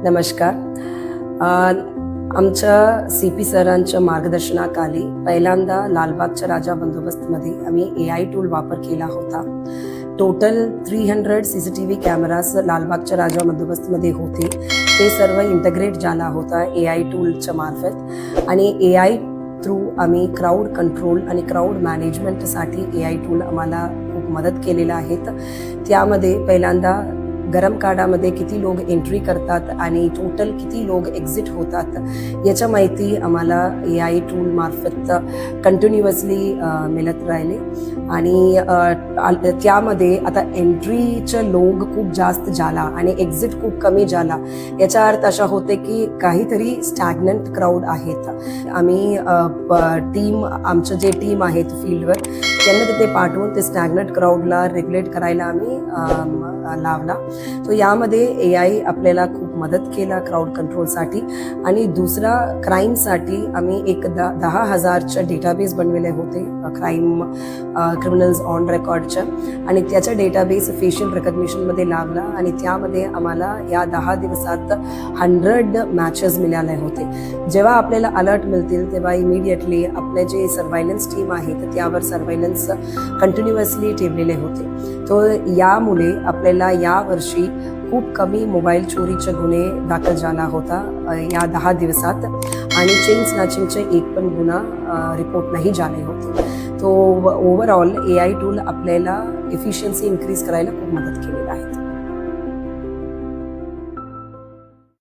नमस्कार. आमच्या CP सरांच्या मार्गदर्शनाखाली पहिल्यांदा लालबागच्या राजा बंदोबस्तमध्ये आम्ही AI टूल वापर केला होता. टोटल 300 CCTV कॅमेराज लालबागच्या राजा बंदोबस्तमध्ये होते. ते सर्व इंटग्रेट झाला होता AI टूलच्या मार्फत आणि AI थ्रू आम्ही क्राऊड कंट्रोल आणि क्राऊड मॅनेजमेंटसाठी AI टूल आम्हाला खूप मदत केलेला आहे. त्यामध्ये पहिल्यांदा गरम काडामध्ये किती लोक एंट्री करतात आणि टोटल किती लोक एक्झिट होतात याच्या माहिती आम्हाला AI टूल मार्फत कंटिन्युअसली मिळत राहिले. आणि त्यामध्ये आता एंट्रीचे लोक खूप जास्त झाला आणि एक्झिट खूप कमी झाला. याचा अर्थ असा होते की काहीतरी स्टॅग्नंट क्राऊड आहेत. आम्ही आमचं जे टीम आहेत फील्डवर त्यांना तिथे पाठवून ते स्टॅग्नंट क्राऊडला रेग्युलेट करायला आम्ही लावला. तो यामध्ये AI आपल्याला खूप मदत केला क्राऊड कंट्रोलसाठी. आणि दुसरा क्राईमसाठी आम्ही एक 10,000चे डेटाबेस बनवले होते क्रिमिनल्स ऑन रेकॉर्डच्या. आणि त्याचा डेटाबेस फेशियल रेकग्निशनमध्ये लावला आणि त्यामध्ये आम्हाला या 10 दिवसात 100 मॅचेस मिळाले होते. जेव्हा आपल्याला अलर्ट मिळतील तेव्हा इमिडिएटली आपले जे सर्वायलन्स टीम आहे तर त्यावर सर्वायलन्स कंटिन्युअसली ठेवलेले होते. तो यामुळे आपल्याला यावर्षी खूप कमी मोबाईल चोरीचे गुन्हे दाखल झाला होता या 10 दिवसात. आणि चेन स्नॅचिंगचे एक पण गुन्हा रिपोर्ट नाही झाले होते. तो ओव्हरऑल AI टूल आपल्याला एफिशियन्सी इन्क्रीज करायला खूप मदत केलेला आहे.